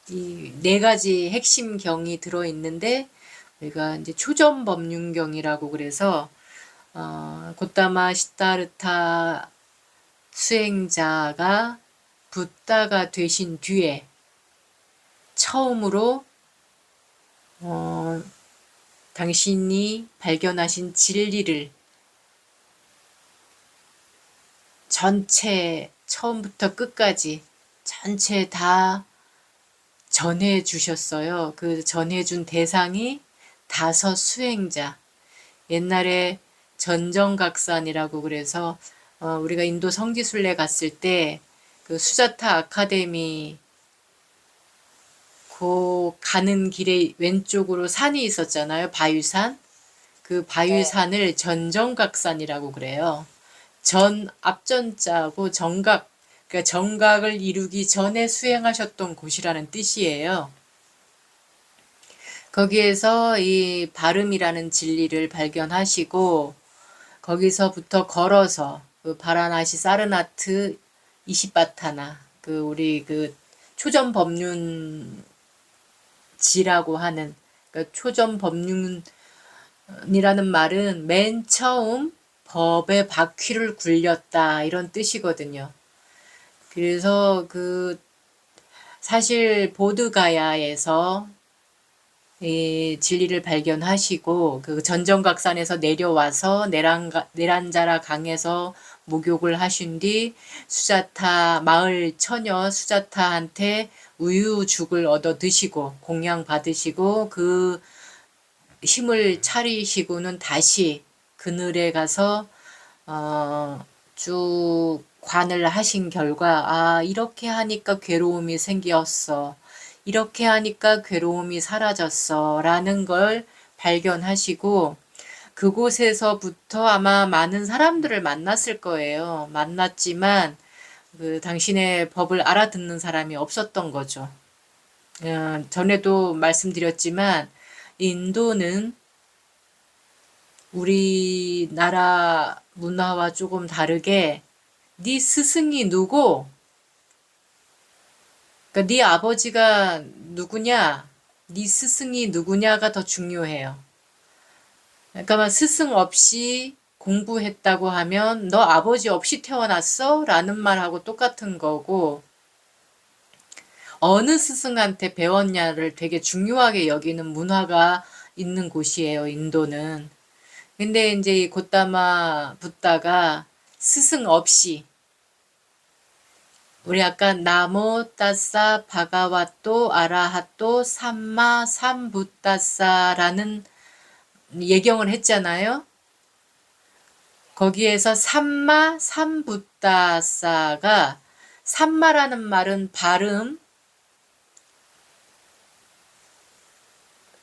이 네 가지 핵심 경이 들어있는데, 우리가 이제 초전법륜경이라고 그래서 고타마 시타르타 수행자가 붓다가 되신 뒤에 처음으로 당신이 발견하신 진리를 전체 처음부터 끝까지 전체 다 전해 주셨어요. 그 전해준 대상이 다섯 수행자. 옛날에 전정각산이라고 그래서 우리가 인도 성지순례 갔을 때 그 수자타 아카데미 그 가는 길에 왼쪽으로 산이 있었잖아요. 바위산. 그 바위산을 전정각산이라고 그래요. 전 앞전자고 정각, 그러니까 정각을 이루기 전에 수행하셨던 곳이라는 뜻이에요. 거기에서 이 발음이라는 진리를 발견하시고 거기서부터 걸어서 그 바라나시 사르나트 이시바타나 그 우리 그 초전법륜지라고 하는 그러니까 초전법륜이라는 말은 맨 처음 법의 바퀴를 굴렸다 이런 뜻이거든요. 그래서 그 사실 보드가야에서 이 진리를 발견하시고 그 전정각산에서 내려와서 내란자라 강에서 목욕을 하신 뒤 수자타 마을 처녀 수자타한테 우유죽을 얻어 드시고 공양 받으시고 그 힘을 차리시고는 다시 그늘에 가서 쭉 관을 하신 결과 이렇게 하니까 괴로움이 생겼어. 이렇게 하니까 괴로움이 사라졌어. 라는 걸 발견하시고 그곳에서부터 아마 많은 사람들을 만났을 거예요. 만났지만 그 당신의 법을 알아듣는 사람이 없었던 거죠. 전에도 말씀드렸지만 인도는 우리나라 문화와 조금 다르게 네 스승이 누구? 그러니까 네 아버지가 누구냐? 네 스승이 누구냐가 더 중요해요. 그러니까 스승 없이 공부했다고 하면 너 아버지 없이 태어났어? 라는 말하고 똑같은 거고 어느 스승한테 배웠냐를 되게 중요하게 여기는 문화가 있는 곳이에요. 인도는. 근데 이제 이 고타마 붓다가 스승 없이 우리 아까 나모 따싸 바가와또 아라하또 삼마 삼붓따싸라는 예경을 했잖아요. 거기에서 삼마 삼붓따싸가 삼마라는 말은 발음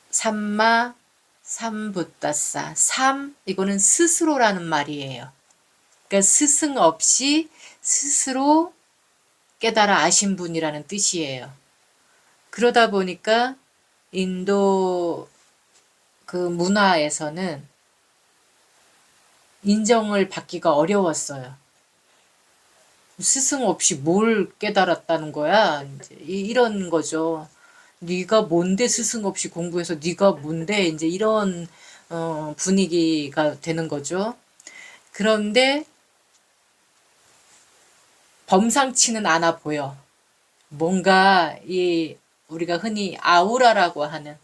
삼마 삼붓따싸 삼 이거는 스스로라는 말이에요. 그러니까 스승 없이 스스로 깨달아 아신 분이라는 뜻이에요. 그러다 보니까 인도 그 문화에서는 인정을 받기가 어려웠어요. 스승 없이 뭘 깨달았다는 거야? 이제 이런 거죠. 네가 뭔데 스승 없이 공부해서 네가 뭔데 이제 이런 분위기가 되는 거죠. 그런데 범상치는 않아 보여. 뭔가 이 우리가 흔히 아우라라고 하는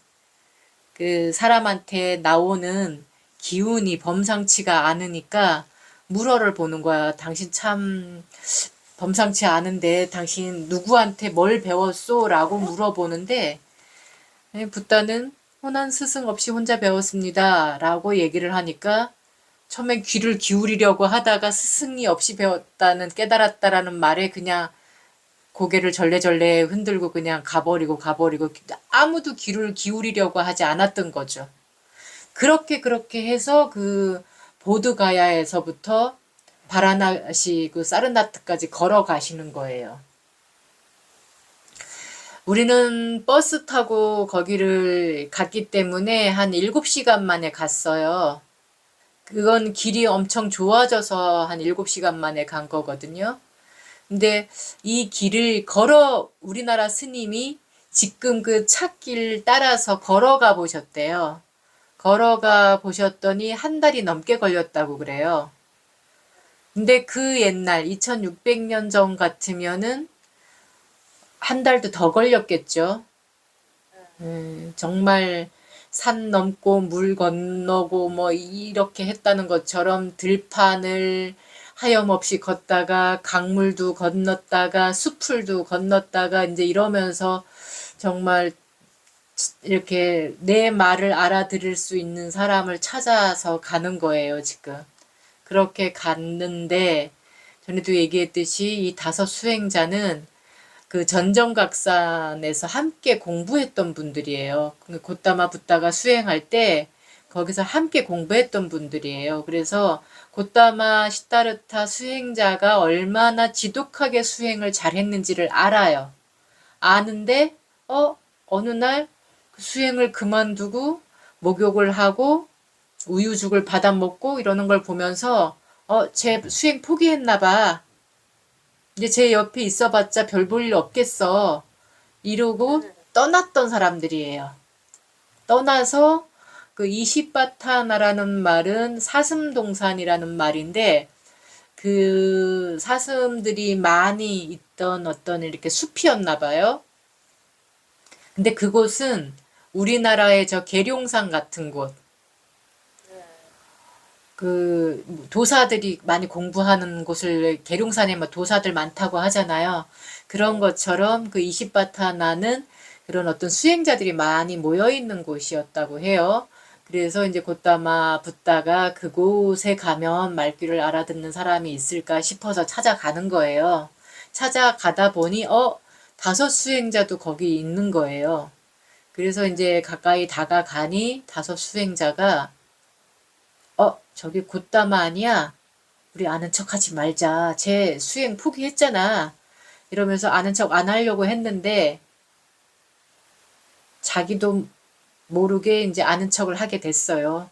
그 사람한테 나오는 기운이 범상치가 않으니까 물어를 보는 거야. 당신 참 범상치 않은데 당신 누구한테 뭘 배웠소? 라고 물어보는데 붓다는 난 스승 없이 혼자 배웠습니다. 라고 얘기를 하니까 처음엔 귀를 기울이려고 하다가 스승이 없이 배웠다는 깨달았다라는 말에 그냥 고개를 절레절레 흔들고 그냥 가버리고 아무도 귀를 기울이려고 하지 않았던 거죠. 그렇게 해서 그 보드가야에서부터 바라나시 그 사르나트까지 걸어가시는 거예요. 우리는 버스 타고 거기를 갔기 때문에 한 7시간 만에 갔어요. 그건 길이 엄청 좋아져서 한 7시간 만에 간 거거든요. 근데 이 길을 걸어 우리나라 스님이 지금 그 찻길 따라서 걸어가 보셨대요. 걸어가 보셨더니 한 달이 넘게 걸렸다고 그래요. 근데 그 옛날 2600년 전 같으면은 한 달도 더 걸렸겠죠. 정말 산 넘고 물 건너고 뭐 이렇게 했다는 것처럼 들판을 하염없이 걷다가 강물도 건넜다가 숲풀도 건넜다가 이제 이러면서 정말 이렇게 내 말을 알아들을 수 있는 사람을 찾아서 가는 거예요, 지금. 그렇게 갔는데 전에도 얘기했듯이 이 다섯 수행자는 그 전정각산에서 함께 공부했던 분들이에요. 곧다마 붓다가 수행할 때 거기서 함께 공부했던 분들이에요. 그래서 곧다마 시타르타 수행자가 얼마나 지독하게 수행을 잘했는지를 알아요. 아는데 어느 날 수행을 그만두고 목욕을 하고 우유죽을 받아 먹고 이러는 걸 보면서 쟤 수행 포기했나 봐. 이제 제 옆에 있어봤자 별 볼 일 없겠어. 이러고 떠났던 사람들이에요. 떠나서 그 이시바타나라는 말은 사슴동산이라는 말인데 그 사슴들이 많이 있던 어떤 이렇게 숲이었나 봐요. 근데 그곳은 우리나라의 저 계룡산 같은 곳, 그 도사들이 많이 공부하는 곳을 계룡산에 뭐 도사들 많다고 하잖아요. 그런 것처럼 그 이시바타나는 그런 어떤 수행자들이 많이 모여 있는 곳이었다고 해요. 그래서 이제 곧다마 붓다가 그곳에 가면 말귀를 알아듣는 사람이 있을까 싶어서 찾아가는 거예요. 찾아가다 보니 다섯 수행자도 거기 있는 거예요. 그래서 이제 가까이 다가가니 다섯 수행자가 저기 곧다마 아니야? 우리 아는 척 하지 말자. 쟤 수행 포기했잖아. 이러면서 아는 척 안 하려고 했는데 자기도 모르게 이제 아는 척을 하게 됐어요.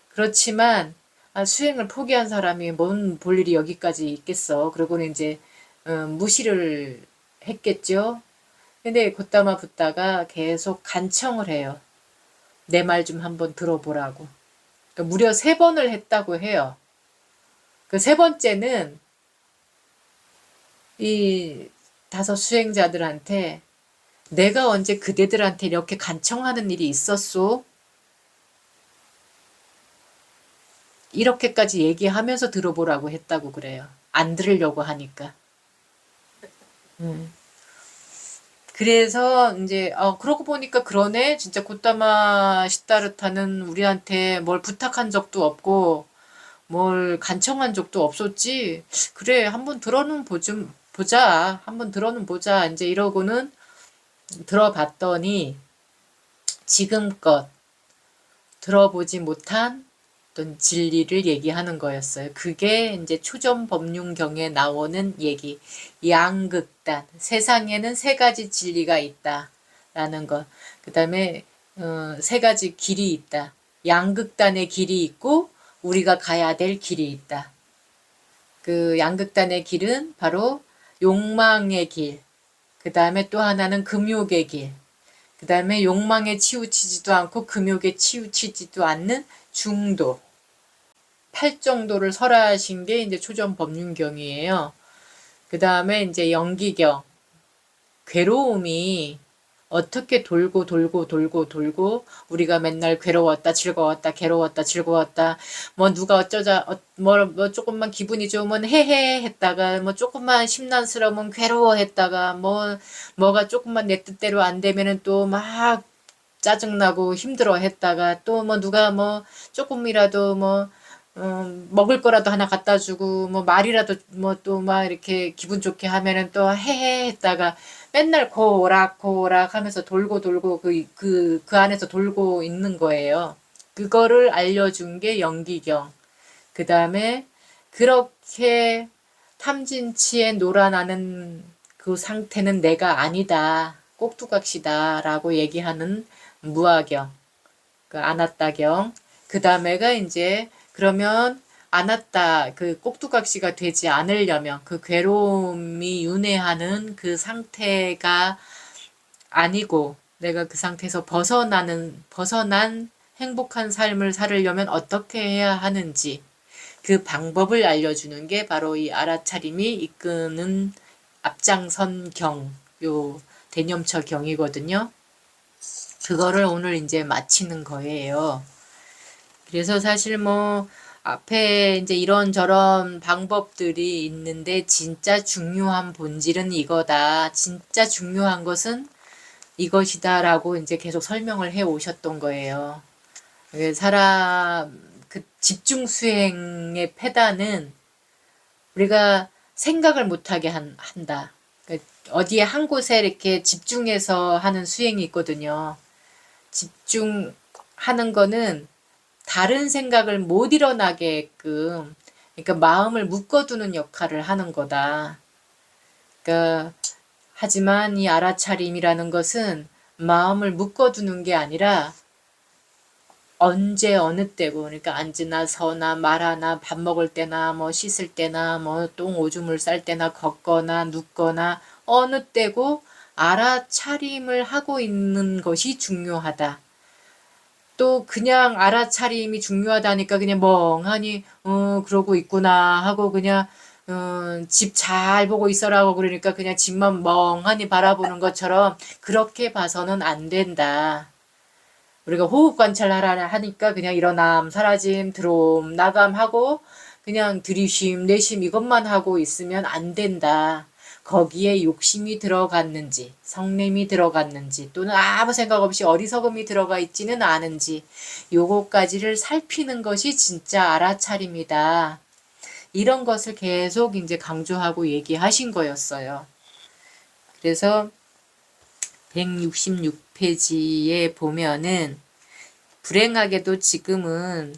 그렇지만 수행을 포기한 사람이 뭔 볼 일이 여기까지 있겠어. 그러고는 이제 무시를 했겠죠. 근데 곧다마 붓다가 계속 간청을 해요. 내 말 좀 한번 들어보라고. 그러니까 무려 3번을 했다고 해요. 그 3번째는 이 다섯 수행자들한테 내가 언제 그대들한테 이렇게 간청하는 일이 있었소? 이렇게까지 얘기하면서 들어보라고 했다고 그래요. 안 들으려고 하니까. 그래서 이제 그러고 보니까 그러네. 진짜 곧다마 시타르타는 우리한테 뭘 부탁한 적도 없고 뭘 간청한 적도 없었지. 그래, 한번 들어는 보자. 한번 들어는 보자. 이제 이러고는 들어봤더니 지금껏 들어보지 못한 어떤 진리를 얘기하는 거였어요. 그게 이제 초전법륜경에 나오는 얘기. 양극단. 세상에는 3가지 진리가 있다라는 것. 그 다음에 3가지 길이 있다. 양극단의 길이 있고 우리가 가야 될 길이 있다. 그 양극단의 길은 바로 욕망의 길. 그 다음에 또 하나는 금욕의 길. 그 다음에 욕망에 치우치지도 않고 금욕에 치우치지도 않는 중도. 8정도를 설하신 게 이제 초전법륜경이에요. 그 다음에 이제 영기경. 괴로움이 어떻게 돌고 우리가 맨날 괴로웠다 즐거웠다 괴로웠다 즐거웠다 뭐 누가 어쩌자 뭐 조금만 기분이 좋으면 헤헤 했다가 뭐 조금만 심란스러우면 괴로워했다가 뭐가 조금만 내 뜻대로 안 되면은 또 막 짜증나고 힘들어 했다가 또 뭐 누가 뭐 조금이라도 먹을 거라도 하나 갖다 주고 뭐 말이라도 뭐 또 막 이렇게 기분 좋게 하면은 또 헤헤 했다가 맨날 고락 하면서 돌고 그 안에서 돌고 있는 거예요. 그거를 알려준 게 영기경. 그 다음에 그렇게 탐진치에 놀아나는 그 상태는 내가 아니다. 꼭두각시다. 라고 얘기하는 무아경. 그 아나따경. 그 다음에가 이제 그러면 아나따 그 꼭두각시가 되지 않으려면 그 괴로움이 윤회하는 그 상태가 아니고 내가 그 상태에서 벗어난 행복한 삶을 살으려면 어떻게 해야 하는지 그 방법을 알려주는 게 바로 이 알아차림이 이끄는 앞장선 경, 요 대념처 경이거든요. 그거를 오늘 이제 마치는 거예요. 그래서 사실 뭐 앞에 이제 이런저런 방법들이 있는데 진짜 중요한 본질은 이거다. 진짜 중요한 것은 이것이다라고 이제 계속 설명을 해 오셨던 거예요. 사람 그 집중 수행의 패단은 우리가 생각을 못하게 한다. 그러니까 어디에 한 곳에 이렇게 집중해서 하는 수행이 있거든요. 집중하는 거는 다른 생각을 못 일어나게끔 그러니까 마음을 묶어두는 역할을 하는 거다. 그러니까 하지만 이 알아차림이라는 것은 마음을 묶어두는 게 아니라 언제 어느 때고 그러니까 앉으나 서나 말하나 밥 먹을 때나 뭐 씻을 때나 뭐 똥 오줌을 쌀 때나 걷거나 눕거나 어느 때고 알아차림을 하고 있는 것이 중요하다. 또 그냥 알아차림이 중요하다니까 그냥 멍하니 그러고 있구나 하고 그냥 집 잘 보고 있어라고 그러니까 그냥 집만 멍하니 바라보는 것처럼 그렇게 봐서는 안 된다. 우리가 호흡 관찰하라 하니까 그냥 일어남, 사라짐, 들어옴, 나감 하고 그냥 들이쉼, 내쉼 이것만 하고 있으면 안 된다. 거기에 욕심이 들어갔는지, 성냄이 들어갔는지, 또는 아무 생각 없이 어리석음이 들어가 있지는 않은지, 요거까지를 살피는 것이 진짜 알아차림이다. 이런 것을 계속 이제 강조하고 얘기하신 거였어요. 그래서 166페이지에 보면은 불행하게도 지금은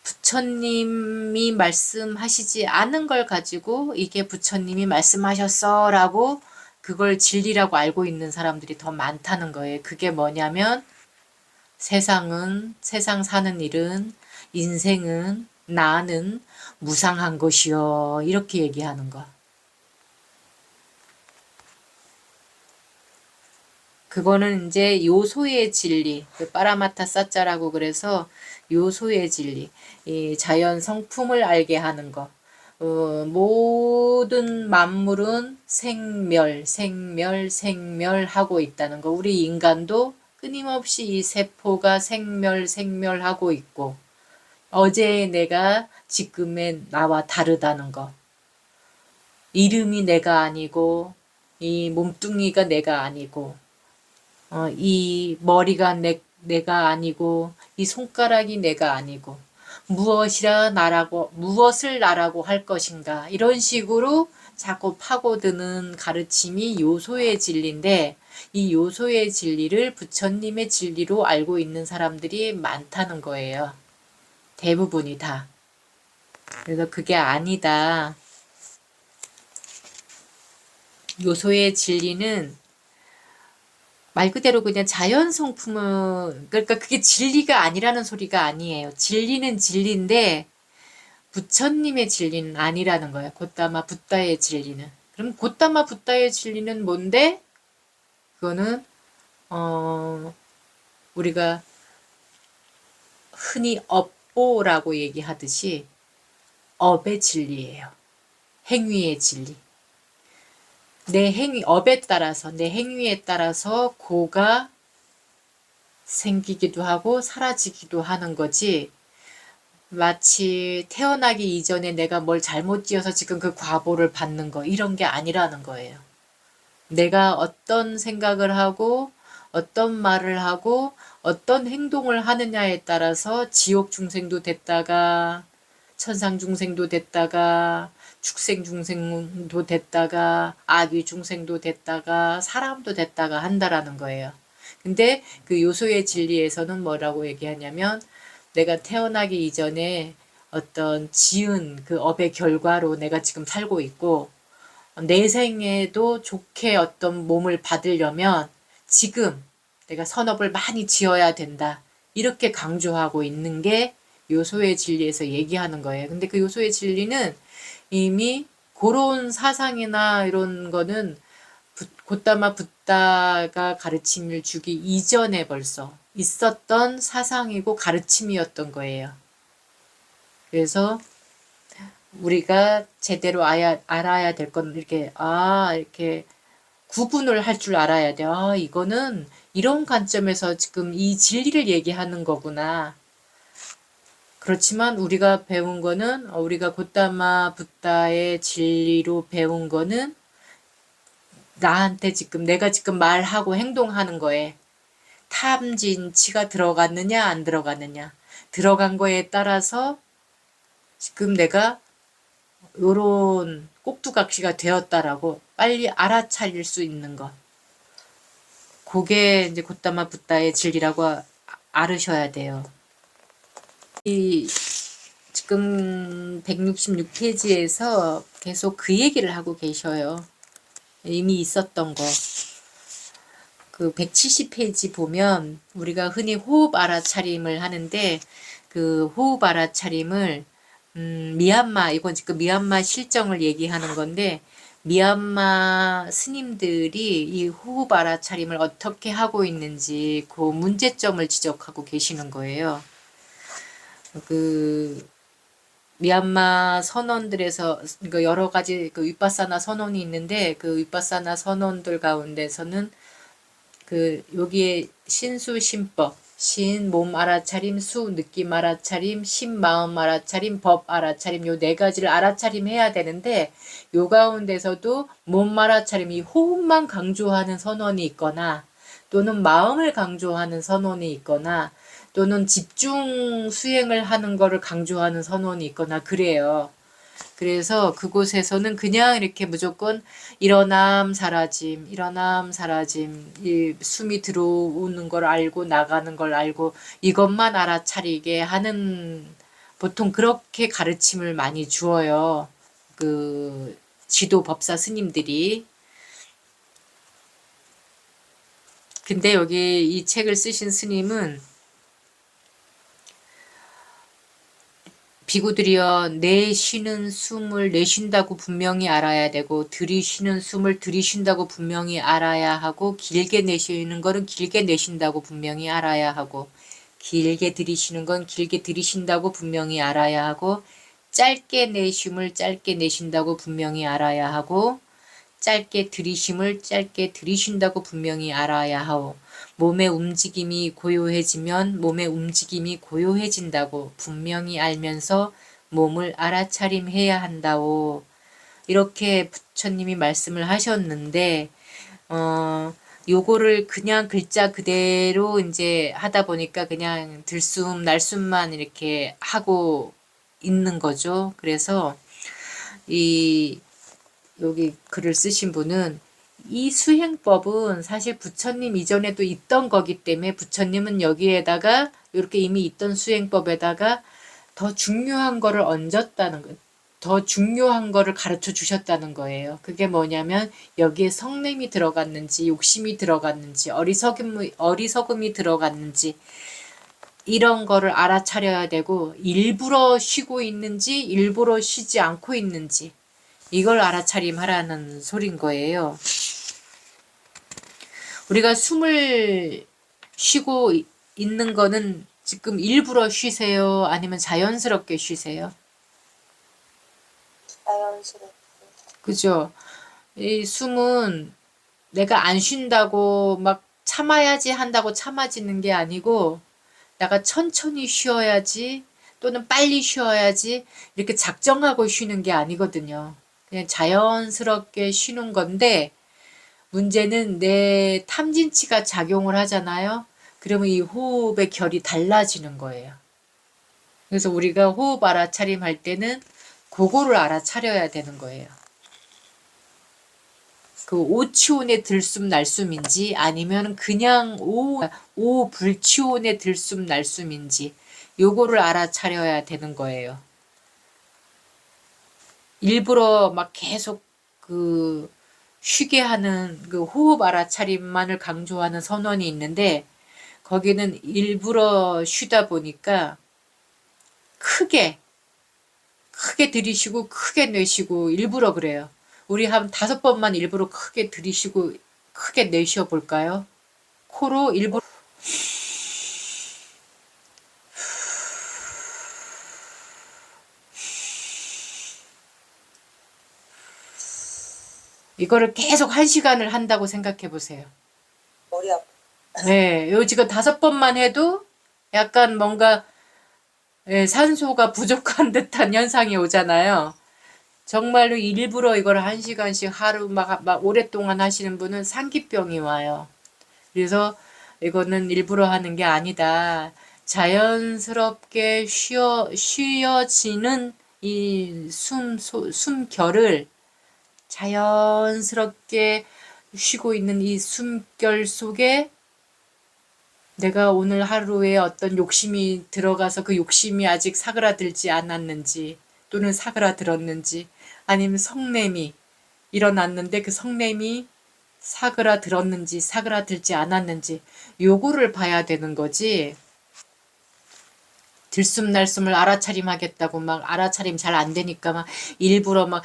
부처님이 말씀하시지 않은 걸 가지고 이게 부처님이 말씀하셨어 라고 그걸 진리라고 알고 있는 사람들이 더 많다는 거예요. 그게 뭐냐면 세상 사는 일은 인생은 나는 무상한 것이요 이렇게 얘기하는 거. 그거는 이제 요소의 진리, 그 빠라마타 사자라고 그래서 요소의 진리, 이 자연 성품을 알게 하는 것. 모든 만물은 생멸하고 있다는 거. 우리 인간도 끊임없이 이 세포가 생멸하고 있고, 어제의 내가 지금의 나와 다르다는 거. 이름이 내가 아니고, 이 몸뚱이가 내가 아니고, 이 머리가 내가 아니고 이 손가락이 내가 아니고 무엇을 나라고 할 것인가 이런 식으로 자꾸 파고드는 가르침이 요소의 진리인데 이 요소의 진리를 부처님의 진리로 알고 있는 사람들이 많다는 거예요. 대부분이 다. 그래서 그게 아니다. 요소의 진리는 말 그대로 그냥 자연 성품은 그러니까 그게 진리가 아니라는 소리가 아니에요. 진리는 진리인데 부처님의 진리는 아니라는 거예요. 곧다마 붓다의 진리는. 그럼 곧다마 붓다의 진리는 뭔데? 그거는 우리가 흔히 업보라고 얘기하듯이 업의 진리예요. 행위의 진리. 내 행위, 업에 따라서, 내 행위에 따라서 고가 생기기도 하고 사라지기도 하는 거지. 마치 태어나기 이전에 내가 뭘 잘못 지어서 지금 그 과보를 받는 거, 이런 게 아니라는 거예요. 내가 어떤 생각을 하고, 어떤 말을 하고, 어떤 행동을 하느냐에 따라서 지옥 중생도 됐다가, 천상 중생도 됐다가, 축생 중생도 됐다가 아귀 중생도 됐다가 사람도 됐다가 한다라는 거예요. 근데 그 요소의 진리에서는 뭐라고 얘기하냐면 내가 태어나기 이전에 어떤 지은 그 업의 결과로 내가 지금 살고 있고 내 생에도 좋게 어떤 몸을 받으려면 지금 내가 선업을 많이 지어야 된다. 이렇게 강조하고 있는 게 요소의 진리에서 얘기하는 거예요. 근데 그 요소의 진리는 이미 그런 사상이나 이런 거는 곧다마 붓다가 가르침을 주기 이전에 벌써 있었던 사상이고 가르침이었던 거예요. 그래서 우리가 제대로 알아야 될 건 이렇게 구분을 할 줄 알아야 돼. 이거는 이런 관점에서 지금 이 진리를 얘기하는 거구나. 그렇지만 우리가 배운 거는 우리가 곧다마 붓다의 진리로 배운 거는 나한테 지금 내가 지금 말하고 행동하는 거에 탐진치가 들어갔느냐 안 들어갔느냐 들어간 거에 따라서 지금 내가 요런 꼭두각시가 되었다라고 빨리 알아차릴 수 있는 것. 그게 이제 곧다마 붓다의 진리라고 알으셔야 돼요. 이 지금 166페이지에서 계속 그 얘기를 하고 계셔요. 이미 있었던 거. 그 170페이지 보면 우리가 흔히 호흡 알아차림을 하는데 그 호흡 알아차림을 미얀마, 이건 지금 미얀마 실정을 얘기하는 건데 미얀마 스님들이 이 호흡 알아차림을 어떻게 하고 있는지 그 문제점을 지적하고 계시는 거예요. 그 미얀마 선원들에서 여러 가지 그 윗바사나 선원이 있는데 그 윗바사나 선원들 가운데서는 그 여기에 신수 신법, 신 몸 알아차림, 수 느낌 알아차림, 신 마음 알아차림, 법 알아차림 요 네 가지를 알아차림 해야 되는데 요 가운데서도 몸 알아차림 이 호흡만 강조하는 선원이 있거나 또는 마음을 강조하는 선원이 있거나 또는 집중 수행을 하는 거를 강조하는 선원이 있거나 그래요. 그래서 그곳에서는 그냥 이렇게 무조건 일어남 사라짐, 일어남 사라짐, 이 숨이 들어오는 걸 알고 나가는 걸 알고 이것만 알아차리게 하는 보통 그렇게 가르침을 많이 주어요. 그 지도 법사 스님들이. 근데 여기 이 책을 쓰신 스님은 비구들이여 내쉬는 숨을 내쉰다고 분명히 알아야 되고 들이쉬는 숨을 들이쉰다고 분명히 알아야 하고 길게 내쉬는 거는 길게 내쉰다고 분명히 알아야 하고 길게 들이쉬는 건 길게 들이쉰다고 분명히 알아야 하고 짧게 내쉼을 짧게 내쉰다고 분명히 알아야 하고 짧게 들이쉼을 짧게 들이쉰다고 분명히 알아야 하오. 몸의 움직임이 고요해지면 몸의 움직임이 고요해진다고 분명히 알면서 몸을 알아차림해야 한다오. 이렇게 부처님이 말씀을 하셨는데 요거를 그냥 글자 그대로 이제 하다 보니까 그냥 들숨 날숨만 이렇게 하고 있는 거죠. 그래서 이 여기 글을 쓰신 분은 이 수행법은 사실 부처님 이전에도 있던 거기 때문에 부처님은 여기에다가 이렇게 이미 있던 수행법에다가 더 중요한 거를 얹었다는 거, 더 중요한 거를 가르쳐 주셨다는 거예요. 그게 뭐냐면 여기에 성냄이 들어갔는지 욕심이 들어갔는지 어리석음이 들어갔는지 이런 거를 알아차려야 되고 일부러 쉬고 있는지 일부러 쉬지 않고 있는지 이걸 알아차림하라는 소린 거예요. 우리가 숨을 쉬고 있는 거는 지금 일부러 쉬세요? 아니면 자연스럽게 쉬세요? 자연스럽게. 그죠? 이 숨은 내가 안 쉰다고 막 참아야지 한다고 참아지는 게 아니고 내가 천천히 쉬어야지 또는 빨리 쉬어야지 이렇게 작정하고 쉬는 게 아니거든요. 그냥 자연스럽게 쉬는 건데 문제는 내 탐진치가 작용을 하잖아요. 그러면 이 호흡의 결이 달라지는 거예요. 그래서 우리가 호흡 알아차림 할 때는 그거를 알아차려야 되는 거예요. 그 오치온의 들숨 날숨인지 아니면 그냥 오불치온의 들숨 날숨인지 요거를 알아차려야 되는 거예요. 일부러 막 계속 그 쉬게 하는 그 호흡 알아차림만을 강조하는 선원이 있는데 거기는 일부러 쉬다 보니까 크게 들이쉬고 크게 내쉬고 일부러 그래요. 우리 한 5번만 일부러 크게 들이쉬고 크게 내쉬어 볼까요? 코로 일부러 이거를 계속 1시간을 한다고 생각해 보세요. 머리 아파. 네, 요 지금 5번만 해도 약간 뭔가 예, 산소가 부족한 듯한 현상이 오잖아요. 정말로 일부러 이걸 1시간씩 하루 막 오랫동안 하시는 분은 상기병이 와요. 그래서 이거는 일부러 하는 게 아니다. 자연스럽게 쉬어지는 이 숨결을 자연스럽게 쉬고 있는 이 숨결 속에 내가 오늘 하루에 어떤 욕심이 들어가서 그 욕심이 아직 사그라들지 않았는지 또는 사그라들었는지 아니면 성냄이 일어났는데 그 성냄이 사그라들었는지 사그라들지 않았는지 요거를 봐야 되는 거지. 들숨날숨을 알아차림하겠다고 막 알아차림 잘 안 되니까 막 일부러 막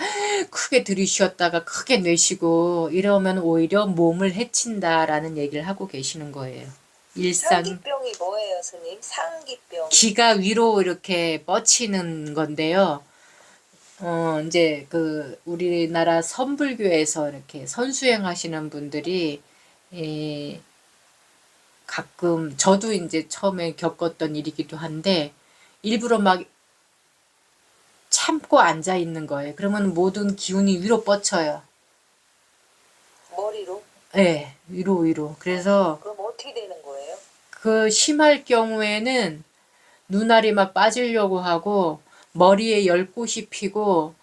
크게 들이쉬었다가 크게 내쉬고 이러면 오히려 몸을 해친다라는 얘기를 하고 계시는 거예요. 일상 상기병이 뭐예요, 스님? 상기병. 기가 위로 이렇게 뻗치는 건데요. 이제 그 우리나라 선불교에서 이렇게 선수행 하시는 분들이 가끔 저도 이제 처음에 겪었던 일이기도 한데 일부러 막 참고 앉아 있는 거예요. 그러면 모든 기운이 위로 뻗쳐요. 머리로? 네, 위로. 그래서 그럼 어떻게 되는 거예요? 그 심할 경우에는 눈알이 막 빠지려고 하고 머리에 열꽃이 피고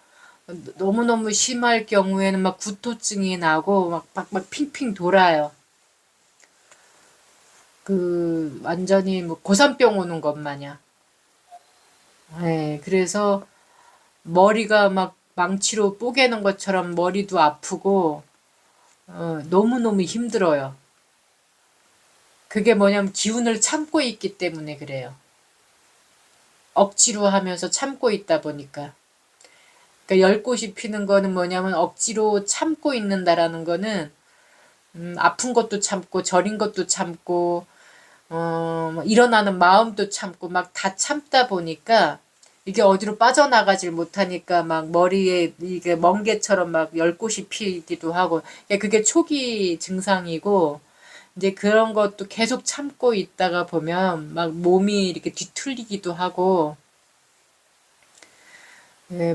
너무너무 심할 경우에는 막 구토증이 나고 막 핑핑 돌아요. 그 완전히 뭐 고산병 오는 것 마냥. 네, 그래서 머리가 막 망치로 뽀개는 것처럼 머리도 아프고 너무너무 힘들어요. 그게 뭐냐면 기운을 참고 있기 때문에 그래요. 억지로 하면서 참고 있다 보니까. 그러니까 열꽃이 피는 거는 뭐냐면 억지로 참고 있는다라는 거는 아픈 것도 참고 저린 것도 참고 뭐 일어나는 마음도 참고 막 다 참다 보니까 이게 어디로 빠져나가질 못하니까 막 머리에 이게 멍게처럼 막 열꽃이 피기도 하고 그게 초기 증상이고 이제 그런 것도 계속 참고 있다가 보면 막 몸이 이렇게 뒤틀리기도 하고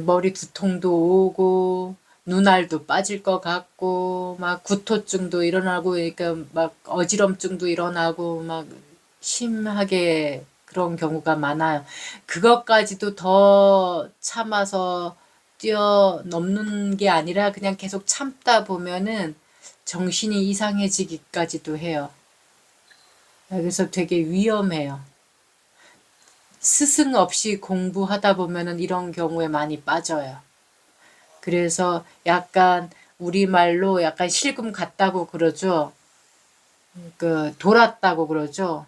머리 두통도 오고 눈알도 빠질 것 같고 막 구토증도 일어나고 그러니까 막 어지럼증도 일어나고 막 심하게 그런 경우가 많아요. 그것까지도 더 참아서 뛰어넘는 게 아니라 그냥 계속 참다 보면은 정신이 이상해지기까지도 해요. 그래서 되게 위험해요. 스승 없이 공부하다 보면은 이런 경우에 많이 빠져요. 그래서 약간 우리말로 약간 실금 갔다고 그러죠. 그 돌았다고 그러죠.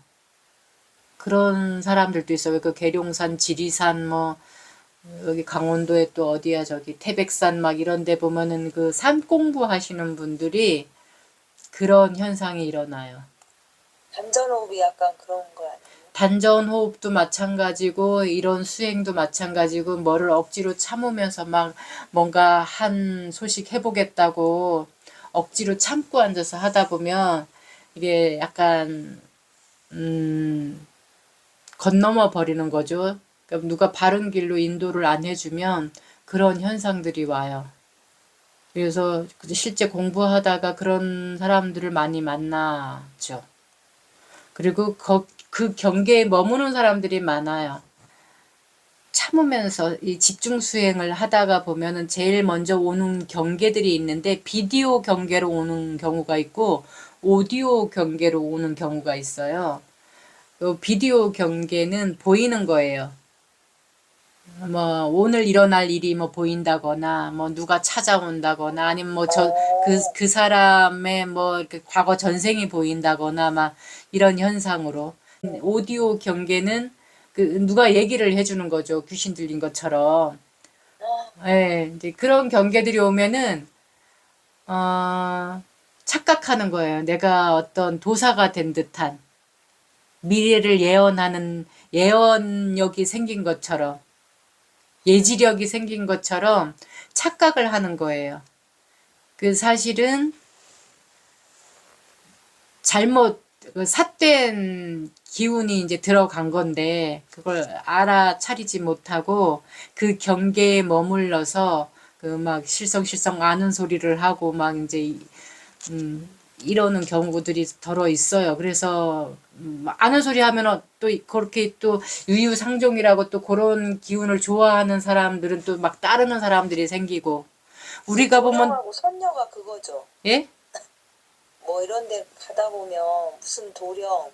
그런 사람들도 있어요. 그 계룡산, 지리산 뭐 여기 강원도에 또 어디야 저기 태백산 막 이런 데 보면은 그 산 공부하시는 분들이 그런 현상이 일어나요. 단전호흡이 약간 그런 거 아니에요? 단전 호흡도 마찬가지고 이런 수행도 마찬가지고 뭐를 억지로 참으면서 막 뭔가 한 소식 해보겠다고 억지로 참고 앉아서 하다 보면 이게 약간 건너머 버리는 거죠. 그러니까 누가 바른 길로 인도를 안 해주면 그런 현상들이 와요. 그래서 실제 공부하다가 그런 사람들을 많이 만나죠. 그리고 그 경계에 머무는 사람들이 많아요. 참으면서 이 집중 수행을 하다가 보면은 제일 먼저 오는 경계들이 있는데 비디오 경계로 오는 경우가 있고 오디오 경계로 오는 경우가 있어요. 요 비디오 경계는 보이는 거예요. 뭐 오늘 일어날 일이 뭐 보인다거나 뭐 누가 찾아온다거나 아니면 뭐 그 사람의 뭐 이렇게 과거 전생이 보인다거나 막 이런 현상으로 오디오 경계는 그 누가 얘기를 해주는 거죠. 귀신 들린 것처럼. 예, 이제 그런 경계들이 오면은 어, 착각하는 거예요. 내가 어떤 도사가 된 듯한 미래를 예언하는 예언력이 생긴 것처럼 예지력이 생긴 것처럼 착각을 하는 거예요. 그 사실은 잘못 그 삿된 기운이 이제 들어간 건데 그걸 알아차리지 못하고 그 경계에 머물러서 그 막 실성실성 아는 소리를 하고 막 이제 이러는 경우들이 더러 있어요. 그래서 아는 소리 하면 또 그렇게 또 유유상종이라고 또 그런 기운을 좋아하는 사람들은 또 막 따르는 사람들이 생기고 우리가 보면 도령하고 선녀가 그거죠. 예? 뭐 이런 데 가다 보면 무슨 도령,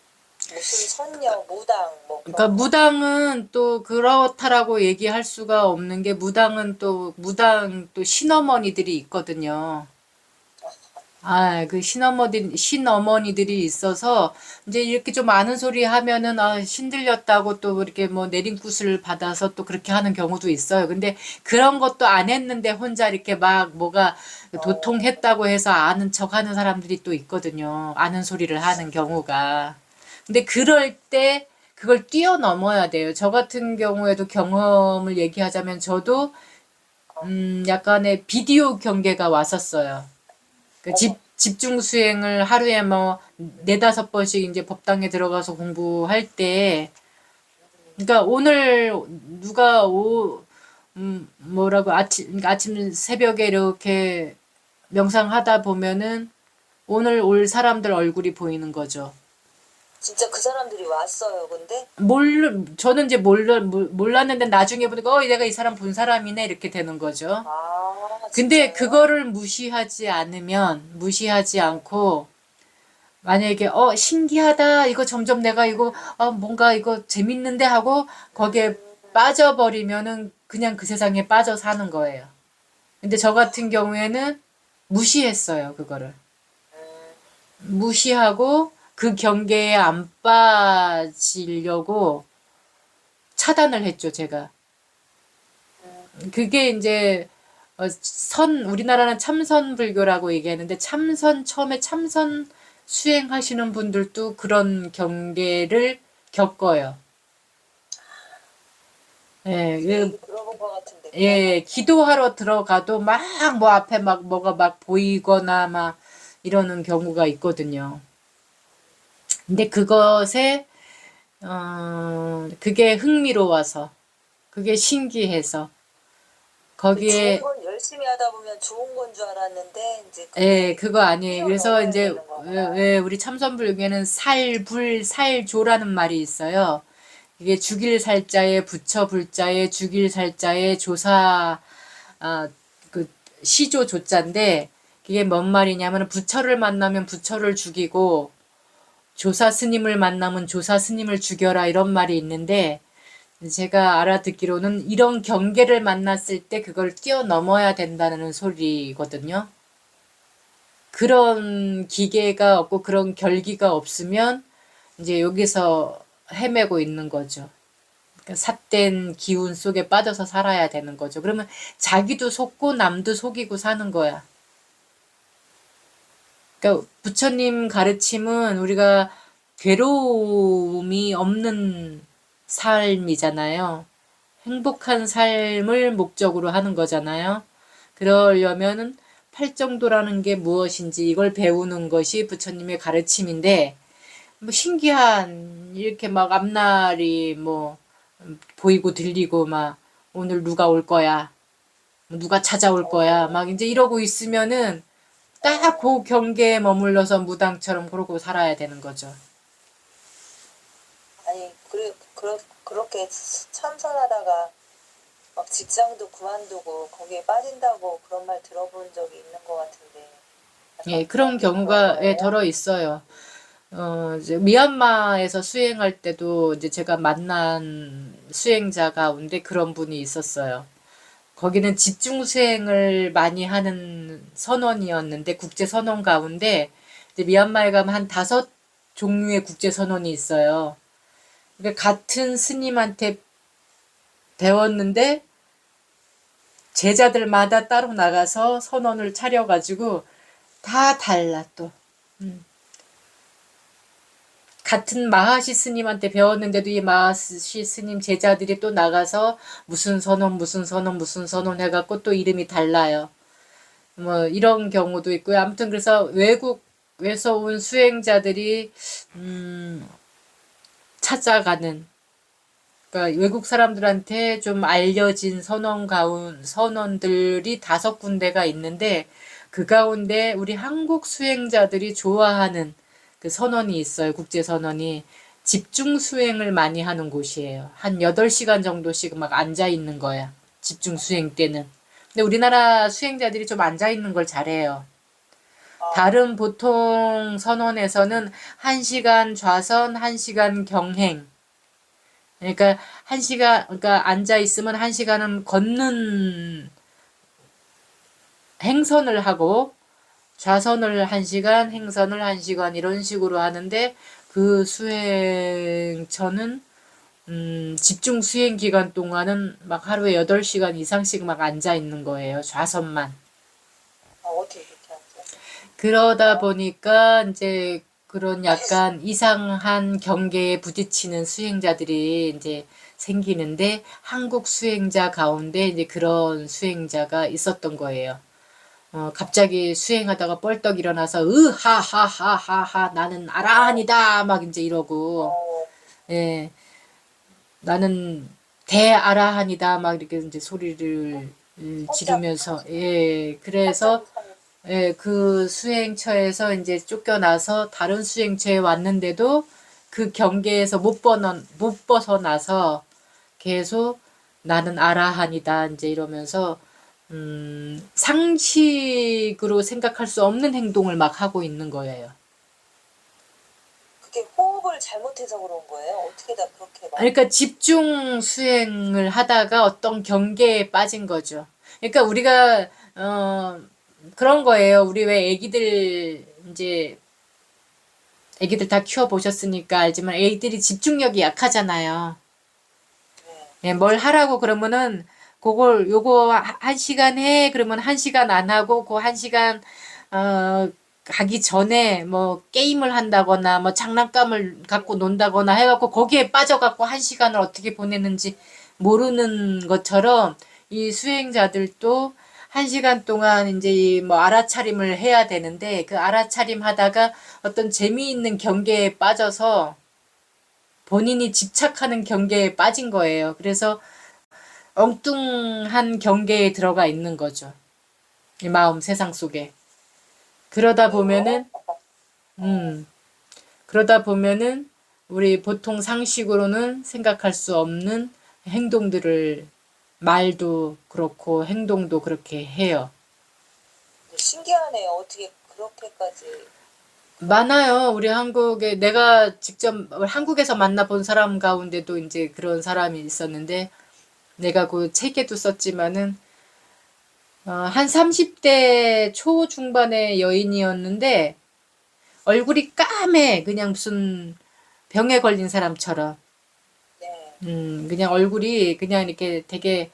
무슨 선녀, 무당 뭐 그러니까 그런 거. 무당은 또 그렇다라고 얘기할 수가 없는 게 무당은 또 무당 또 신어머니들이 있거든요. 아, 그 신어머니들이 있어서 이제 이렇게 좀 아는 소리 하면은 신들렸다고 또 이렇게 뭐 내림굿을 받아서 또 그렇게 하는 경우도 있어요. 근데 그런 것도 안 했는데 혼자 이렇게 막 뭐가 도통했다고 해서 아는 척 하는 사람들이 또 있거든요. 아는 소리를 하는 경우가. 근데 그럴 때 그걸 뛰어넘어야 돼요. 저 같은 경우에도 경험을 얘기하자면 저도 약간의 비디오 경계가 왔었어요. 그 집중 수행을 하루에 뭐 네다섯 번씩 이제 법당에 들어가서 공부할 때, 그러니까 오늘 누가 뭐라고 그러니까 아침 새벽에 이렇게 명상하다 보면은 오늘 올 사람들 얼굴이 보이는 거죠. 진짜 그 사람들이 왔어요. 근데 저는 이제 몰랐는데 나중에 보니까 내가 이 사람 본 사람이네 이렇게 되는 거죠. 근데 진짜요? 그거를 무시하지 않고 만약에 신기하다 이거 점점 내가 이거 뭔가 이거 재밌는데 하고 거기에 빠져버리면은 그냥 그 세상에 빠져 사는 거예요. 근데 저 같은 경우에는 무시했어요, 그거를. 무시하고 그 경계에 안 빠지려고 차단을 했죠, 제가. 그게 이제 우리나라는 참선불교라고 얘기하는데 처음에 참선 수행하시는 분들도 그런 경계를 겪어요. 예, 얘기 들어본 것 같은데. 예, 기도하러 들어가도 막 뭐 앞에 막 뭐가 막 보이거나 막 이러는 경우가 있거든요. 근데 그게 흥미로워서, 그게 신기해서, 좋은 거기에 건 열심히 하다 보면 좋은 건 줄 알았는데 이제 예, 그게 그거 아니에요. 그래서 뛰어넘어야 이제 되는 거구나. 우리 참선불교에는 살조라는 말이 있어요. 이게 죽일 살자에 부처 불자에 죽일 살자에 조사 아, 그 시조 조자인데 이게 뭔 말이냐면 부처를 만나면 부처를 죽이고 조사 스님을 만나면 조사 스님을 죽여라 이런 말이 있는데 제가 알아듣기로는 이런 경계를 만났을 때 그걸 뛰어넘어야 된다는 소리거든요. 그런 기계가 없고 그런 결기가 없으면 이제 여기서 헤매고 있는 거죠. 그러니까 삿된 기운 속에 빠져서 살아야 되는 거죠. 그러면 자기도 속고 남도 속이고 사는 거야. 그러니까 부처님 가르침은 우리가 괴로움이 없는 삶이잖아요. 행복한 삶을 목적으로 하는 거잖아요. 그러려면은 팔정도라는 게 무엇인지 이걸 배우는 것이 부처님의 가르침인데, 뭐 신기한 이렇게 막 앞날이 뭐 보이고 들리고 막 오늘 누가 올 거야, 누가 찾아올 거야, 막 이제 이러고 있으면은 딱 그 경계에 머물러서 무당처럼 그러고 살아야 되는 거죠. 아니 그렇게 참선하다가 막 직장도 그만두고 거기에 빠진다고 그런 말 들어본 적이 있는 것 같은데. 예, 그런 경우가 덜어 있어요. 이제 미얀마에서 수행할 때도 이제 제가 만난 수행자 가운데 그런 분이 있었어요. 거기는 집중 수행을 많이 하는 선원이었는데 국제 선원 가운데 이제 미얀마에 가면 한 5종류의 국제 선원이 있어요. 그러니까 같은 스님한테 배웠는데 제자들마다 따로 나가서 선원을 차려가지고 다 달라 또. 같은 마하시 스님한테 배웠는데도 이 마하시 스님 제자들이 또 나가서 무슨 선원 무슨 선원 무슨 선원 해갖고 또 이름이 달라요. 뭐 이런 경우도 있고요. 아무튼 그래서 외국에서 온 수행자들이 찾아가는, 그러니까 외국 사람들한테 좀 알려진 선원들이 5군데가 있는데 그 가운데 우리 한국 수행자들이 좋아하는 그 선원이 있어요. 국제 선원이 집중 수행을 많이 하는 곳이에요. 한 8시간 정도씩 막 앉아 있는 거야. 집중 수행 때는. 근데 우리나라 수행자들이 좀 앉아 있는 걸 잘해요. 다른 보통 선원에서는 1시간 좌선, 1시간 경행. 그러니까 1시간, 그러니까 앉아 있으면 1시간은 걷는 행선을 하고 좌선을 1시간, 행선을 1시간 이런 식으로 하는데 그 수행처는 집중 수행 기간 동안은 막 하루에 8시간 이상씩 막 앉아 있는 거예요. 좌선만. 어떻게 그렇게 하죠? 그러다 보니까 이제 그런 약간 이상한 경계에 부딪히는 수행자들이 이제 생기는데 한국 수행자 가운데 이제 그런 수행자가 있었던 거예요. 갑자기 수행하다가 뻘떡 일어나서 으하하하하하 나는 아라한이다 막 이제 이러고 예 나는 대아라한이다 막 이렇게 이제 소리를 지르면서 예 그래서 예, 그 수행처에서 이제 쫓겨나서 다른 수행처에 왔는데도 그 경계에서 못 벗어나서 계속 나는 아라한이다 이제 이러면서 상식으로 생각할 수 없는 행동을 막 하고 있는 거예요. 그게 호흡을 잘못해서 그런 거예요? 어떻게 다 그렇게 막 그러니까 집중 수행을 하다가 어떤 경계에 빠진 거죠. 그러니까 우리가 그런 거예요. 우리 왜 애기들 다 키워 보셨으니까 알지만 애기들이 집중력이 약하잖아요. 예, 뭘 하라고 그러면은 요거 1시간 해 그러면 1시간 안 하고 그 1시간 가기 전에 뭐 게임을 한다거나 뭐 장난감을 갖고 논다거나 해갖고 거기에 빠져갖고 1시간을 어떻게 보내는지 모르는 것처럼 이 수행자들도 1시간 동안 이제 뭐 알아차림을 해야 되는데 그 알아차림 하다가 어떤 재미있는 경계에 빠져서 본인이 집착하는 경계에 빠진 거예요. 그래서 엉뚱한 경계에 들어가 있는 거죠. 이 마음 세상 속에. 그러다 보면은, 음, 그러다 보면은 우리 보통 상식으로는 생각할 수 없는 행동들을 말도 그렇고 행동도 그렇게 해요. 신기하네요. 어떻게 그렇게까지 많아요. 우리 한국에 내가 직접 한국에서 만나본 사람 가운데도 이제 그런 사람이 있었는데 내가 그 책에도 썼지만은 한 30대 초중반의 여인이었는데 얼굴이 까매 그냥 무슨 병에 걸린 사람처럼 네. 그냥 얼굴이 그냥 이렇게 되게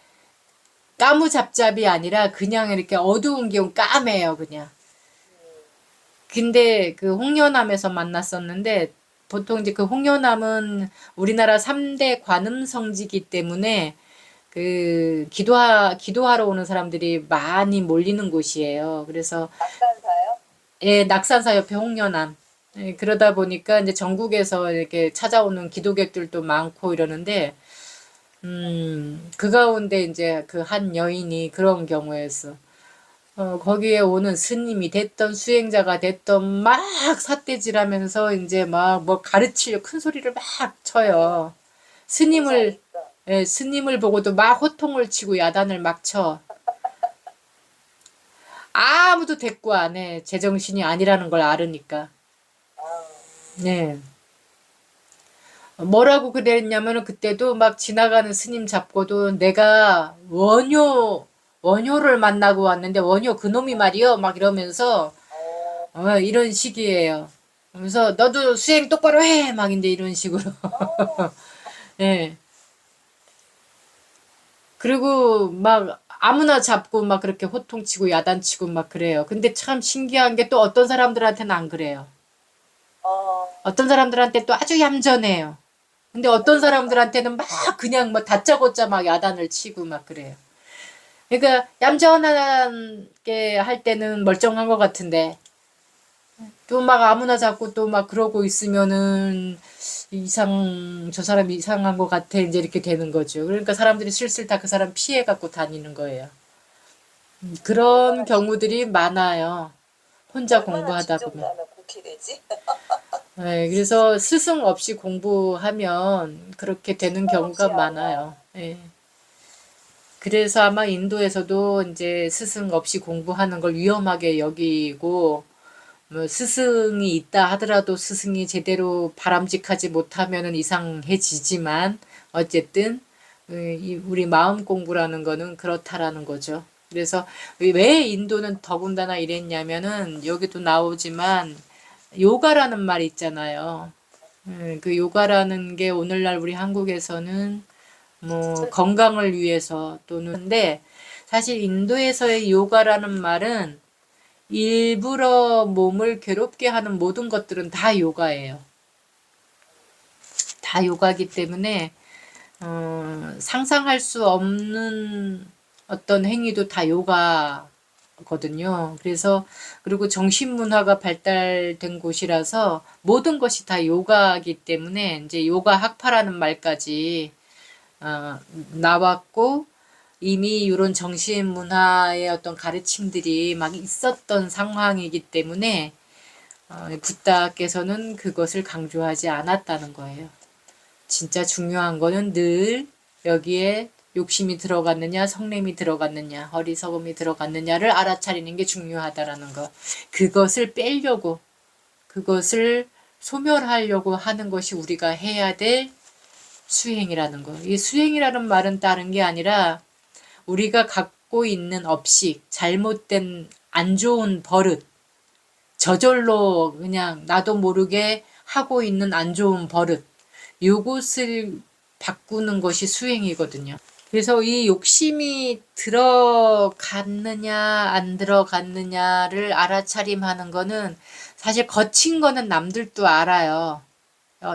까무잡잡이 아니라 그냥 이렇게 어두운 기운 까매요 그냥. 근데 그 홍련암에서 만났었는데 보통 이제 그 홍련암은 우리나라 3대 관음 성지이기 때문에 그 기도하러 오는 사람들이 많이 몰리는 곳이에요. 그래서 낙산사요? 예, 낙산사 옆에 홍련암. 예, 그러다 보니까 이제 전국에서 이렇게 찾아오는 기도객들도 많고 이러는데 그 가운데 이제 그 한 여인이 그런 경우였어. 거기에 오는 스님이 됐던 수행자가 됐던 막 삿대질하면서 이제 막 뭐 가르치려 큰 소리를 막 쳐요. 스님을 있어. 예, 스님을 보고도 막 호통을 치고 야단을 막 쳐. 아무도 대꾸 안 해. 제정신이 아니라는 걸 알으니까. 아, 네. 뭐라고 그랬냐면은 그때도 막 지나가는 스님 잡고도 내가 원효를 만나고 왔는데 원효 그놈이 말이여 막 이러면서 어, 이런 식이에요. 그러면서 너도 수행 똑바로 해! 막 이제 이런 식으로. 어, 예. 그리고 막 아무나 잡고 막 그렇게 호통치고 야단치고 막 그래요. 근데 참 신기한 게 또 어떤 사람들한테는 안 그래요. 어, 어떤 사람들한테 또 아주 얌전해요. 근데 어떤 그러니까. 사람들한테는 막 그냥 뭐 다짜고짜 막 야단을 치고 막 그래요. 그러니까 얌전하게 할 때는 멀쩡한 것 같은데 또 막 아무나 잡고 또 막 그러고 있으면은 저 사람 이상한 것 같아 이제 이렇게 되는 거죠. 그러니까 사람들이 슬슬 다 그 사람 피해 갖고 다니는 거예요. 그런 얼마나 경우들이 많아요. 혼자 얼마나 공부하다 보면. 진정되면 그렇게 되지? 네, 그래서 스승 없이 공부하면 그렇게 되는 경우가 수없이 하면 많아요. 예. 그래서 아마 인도에서도 이제 스승 없이 공부하는 걸 위험하게 여기고, 뭐 스승이 있다 하더라도 스승이 제대로 바람직하지 못하면은 이상해지지만, 어쨌든, 우리 마음 공부라는 거는 그렇다라는 거죠. 그래서 왜 인도는 더군다나 이랬냐면은, 여기도 나오지만, 요가라는 말 있잖아요. 그 요가라는 게 오늘날 우리 한국에서는 뭐 건강을 위해서 또는 근데 사실 인도에서의 요가라는 말은 일부러 몸을 괴롭게 하는 모든 것들은 다 요가예요. 다 요가기 때문에 상상할 수 없는 어떤 행위도 다 요가거든요. 그래서 그리고 정신문화가 발달된 곳이라서 모든 것이 다 요가이기 때문에 이제 요가 학파라는 말까지 어, 나왔고 이미 이런 정신 문화의 어떤 가르침들이 막 있었던 상황이기 때문에 붓다께서는 그것을 강조하지 않았다는 거예요. 진짜 중요한 거는 늘 여기에 욕심이 들어갔느냐, 성냄이 들어갔느냐, 어리석음이 들어갔느냐를 알아차리는 게 중요하다라는 거. 그것을 빼려고, 그것을 소멸하려고 하는 것이 우리가 해야 될 수행이라는 거. 이 수행이라는 말은 다른 게 아니라 우리가 갖고 있는 업식, 잘못된 안 좋은 버릇, 저절로 그냥 나도 모르게 하고 있는 안 좋은 버릇, 요것을 바꾸는 것이 수행이거든요. 그래서 이 욕심이 들어갔느냐, 안 들어갔느냐를 알아차림하는 거는 사실 거친 거는 남들도 알아요.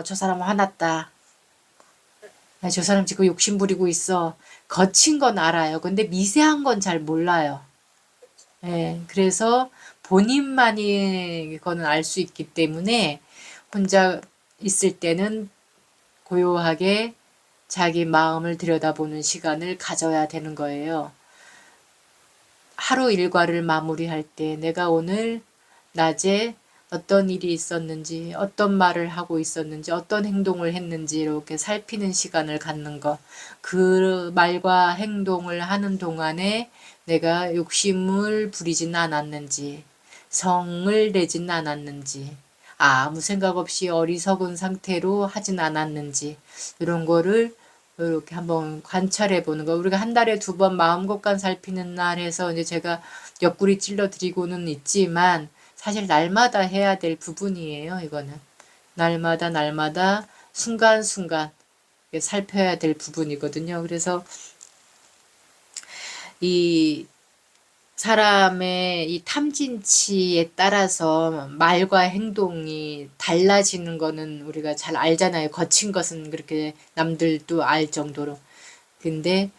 저 사람 화났다. 저 사람 지금 욕심 부리고 있어. 거친 건 알아요. 근데 미세한 건 잘 몰라요. 예, 그래서 본인만이 그거는 알 수 있기 때문에 혼자 있을 때는 고요하게 자기 마음을 들여다보는 시간을 가져야 되는 거예요. 하루 일과를 마무리할 때 내가 오늘 낮에 어떤 일이 있었는지, 어떤 말을 하고 있었는지, 어떤 행동을 했는지 이렇게 살피는 시간을 갖는 것. 그 말과 행동을 하는 동안에 내가 욕심을 부리진 않았는지, 성을 내진 않았는지, 아무 생각 없이 어리석은 상태로 하진 않았는지, 이런 거를 이렇게 한번 관찰해 보는 거. 우리가 한 달에 2번 마음곡간 살피는 날 해서 이제 제가 옆구리 찔러 드리고는 있지만 사실 날마다 해야 될 부분이에요, 이거는. 날마다 날마다 순간순간 살펴야 될 부분이거든요. 그래서 이 사람의 이 탐진치에 따라서 말과 행동이 달라지는 거는 우리가 잘 알잖아요. 거친 것은 그렇게 남들도 알 정도로. 근데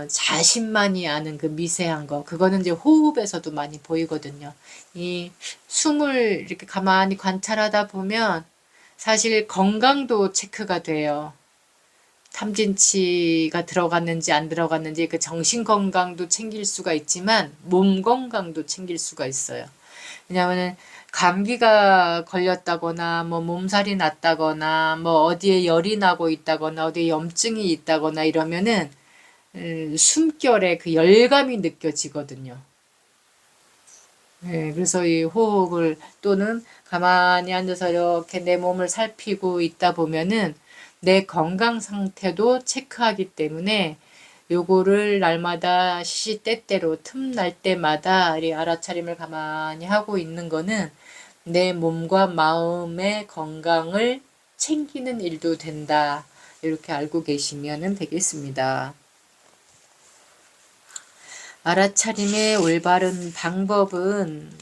자신만이 아는 그 미세한 거, 그거는 이제 호흡에서도 많이 보이거든요. 이 숨을 이렇게 가만히 관찰하다 보면 사실 건강도 체크가 돼요. 탐진치가 들어갔는지 안 들어갔는지 그 정신 건강도 챙길 수가 있지만 몸 건강도 챙길 수가 있어요. 왜냐하면 감기가 걸렸다거나 뭐 몸살이 났다거나 뭐 어디에 열이 나고 있다거나 어디에 염증이 있다거나 이러면은 숨결에 그 열감이 느껴지거든요. 네, 그래서 이 호흡을 또는 가만히 앉아서 이렇게 내 몸을 살피고 있다 보면은 내 건강 상태도 체크하기 때문에 요거를 날마다 시시때때로 틈날 때마다 이 알아차림을 가만히 하고 있는 거는 내 몸과 마음의 건강을 챙기는 일도 된다. 이렇게 알고 계시면 되겠습니다. 알아차림의 올바른 방법은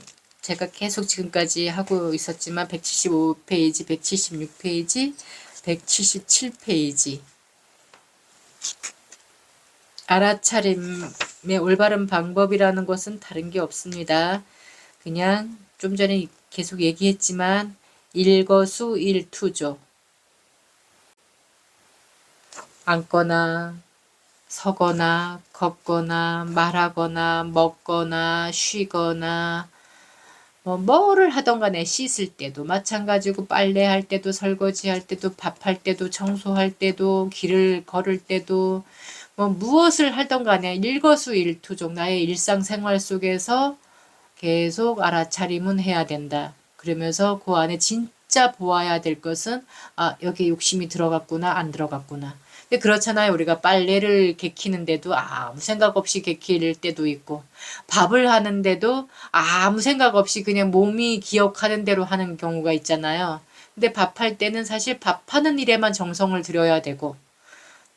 제가 계속 지금까지 하고 있었지만 175페이지, 176페이지, 177페이지 알아차림의 올바른 방법이라는 것은 다른 게 없습니다. 그냥 좀 전에 계속 얘기했지만 일거수일투족 앉거나 서거나 걷거나 말하거나 먹거나 쉬거나 뭐를 하던 간에 씻을 때도 마찬가지고 빨래할 때도 설거지할 때도 밥할 때도 청소할 때도 길을 걸을 때도 무엇을 하던 간에 일거수일투족 나의 일상생활 속에서 계속 알아차림은 해야 된다. 그러면서 그 안에 진짜 보아야 될 것은 여기 욕심이 들어갔구나 안 들어갔구나. 근데 그렇잖아요. 우리가 빨래를 개키는데도 아무 생각 없이 개킬 때도 있고 밥을 하는데도 아무 생각 없이 그냥 몸이 기억하는 대로 하는 경우가 있잖아요. 근데 밥할 때는 사실 밥하는 일에만 정성을 들여야 되고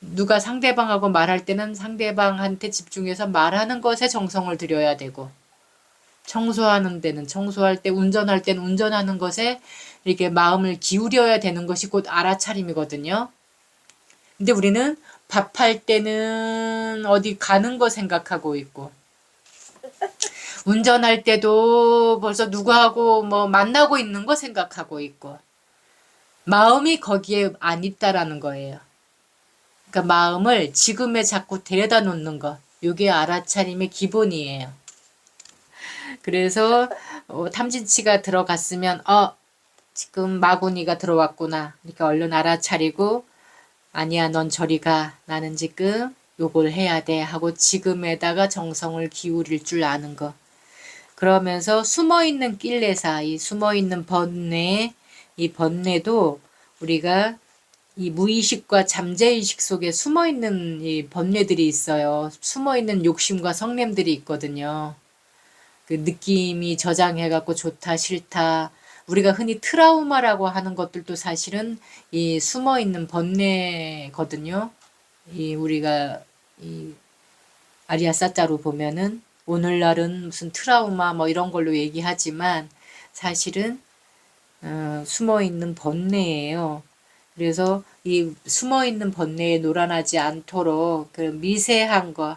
누가 상대방하고 말할 때는 상대방한테 집중해서 말하는 것에 정성을 들여야 되고 청소하는 데는 청소할 때, 운전할 때는 운전하는 것에 이렇게 마음을 기울여야 되는 것이 곧 알아차림이거든요. 근데 우리는 밥할 때는 어디 가는 거 생각하고 있고, 운전할 때도 벌써 누구하고 만나고 있는 거 생각하고 있고, 마음이 거기에 안 있다라는 거예요. 그러니까 마음을 지금에 자꾸 데려다 놓는 것, 이게 알아차림의 기본이에요. 그래서 탐진치가 들어갔으면 지금 마구니가 들어왔구나 이렇게 얼른 알아차리고 아니야 넌 저리 가 나는 지금 요걸 해야 돼 하고 지금에다가 정성을 기울일 줄 아는 거. 그러면서 숨어있는 낄레사 이 숨어있는 번뇌 이 번뇌도 우리가 이 무의식과 잠재의식 속에 숨어있는 이 번뇌들이 있어요. 숨어있는 욕심과 성냄들이 있거든요. 그 느낌이 저장해갖고 좋다 싫다 우리가 흔히 트라우마라고 하는 것들도 사실은 이 숨어있는 번뇌거든요. 이 우리가 이 아리아사자로 보면은 오늘날은 무슨 트라우마 이런 걸로 얘기하지만 사실은 숨어있는 번뇌예요. 그래서 이 숨어있는 번뇌에 놀아나지 않도록 그 미세한 거,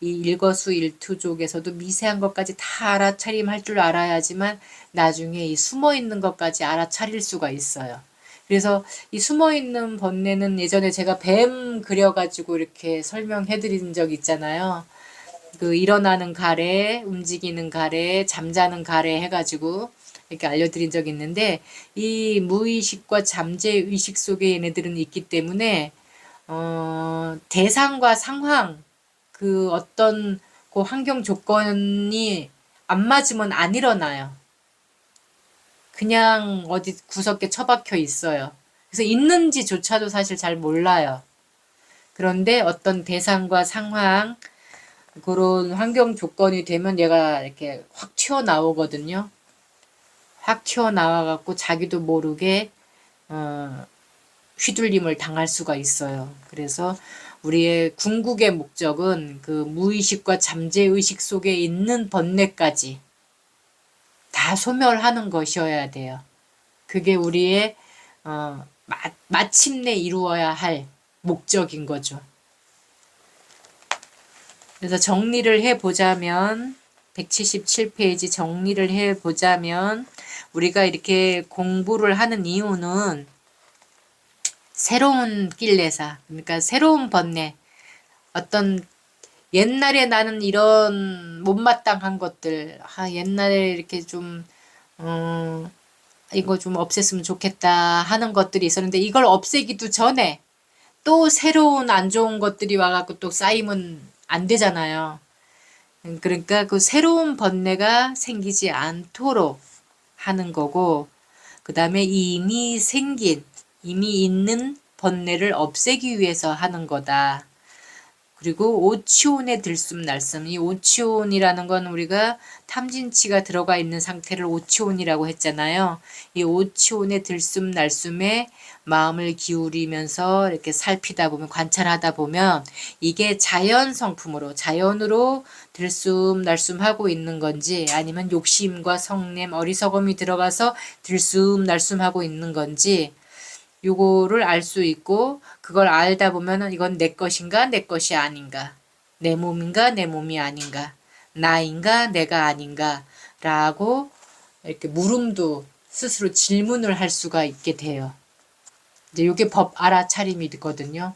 이 일거수일투족에서도 미세한 것까지 다 알아차림할 줄 알아야지만 나중에 이 숨어있는 것까지 알아차릴 수가 있어요. 그래서 이 숨어있는 번뇌는 예전에 제가 뱀 그려가지고 이렇게 설명해 드린 적 있잖아요. 그 일어나는 가래, 움직이는 가래, 잠자는 가래 해가지고 이렇게 알려드린 적이 있는데 이 무의식과 잠재의식 속에 얘네들은 있기 때문에 대상과 상황 그 어떤 그 환경 조건이 안 맞으면 안 일어나요. 그냥 어디 구석에 처박혀 있어요. 그래서 있는지조차도 사실 잘 몰라요. 그런데 어떤 대상과 상황 그런 환경 조건이 되면 얘가 이렇게 확 튀어나오거든요. 확 튀어나와갖고 자기도 모르게 휘둘림을 당할 수가 있어요. 그래서 우리의 궁극의 목적은 그 무의식과 잠재의식 속에 있는 번뇌까지 다 소멸하는 것이어야 돼요. 그게 우리의 마침내 이루어야 할 목적인 거죠. 그래서 정리를 해보자면 177페이지 정리를 해보자면 우리가 이렇게 공부를 하는 이유는 새로운 낄레사 그러니까 새로운 번뇌 어떤 옛날에 나는 이런 못마땅한 것들 옛날에 이렇게 좀 이거 좀 없앴으면 좋겠다 하는 것들이 있었는데 이걸 없애기도 전에 또 새로운 안 좋은 것들이 와갖고 또 쌓이면 안 되잖아요. 그러니까 그 새로운 번뇌가 생기지 않도록 하는 거고 그 다음에 이미 생긴 이미 있는 번뇌를 없애기 위해서 하는 거다. 그리고 오치온의 들숨날숨. 이 오치온이라는 건 우리가 탐진치가 들어가 있는 상태를 오치온이라고 했잖아요. 이 오치온의 들숨날숨에 마음을 기울이면서 이렇게 살피다 보면, 관찰하다 보면 이게 자연 성품으로, 자연으로 들숨날숨하고 있는 건지, 아니면 욕심과 성냄, 어리석음이 들어가서 들숨날숨하고 있는 건지, 요거를 알 수 있고, 그걸 알다 보면은 이건 내 것인가 내 것이 아닌가, 내 몸인가 내 몸이 아닌가, 나인가 내가 아닌가 라고 이렇게 물음도 스스로 질문을 할 수가 있게 돼요. 이제 요게 법 알아차림이거든요.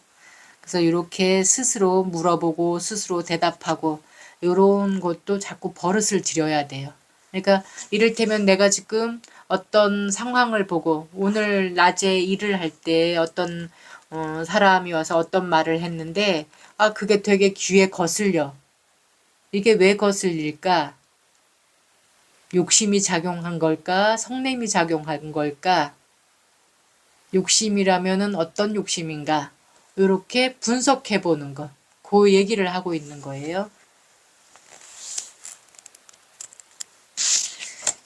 그래서 이렇게 스스로 물어보고 스스로 대답하고 요런 것도 자꾸 버릇을 들여야 돼요. 그러니까 이를테면 내가 지금 어떤 상황을 보고 오늘 낮에 일을 할 때 어떤 사람이 와서 어떤 말을 했는데 그게 되게 귀에 거슬려. 이게 왜 거슬릴까? 욕심이 작용한 걸까? 성냄이 작용한 걸까? 욕심이라면은 어떤 욕심인가? 이렇게 분석해 보는 것. 그 얘기를 하고 있는 거예요.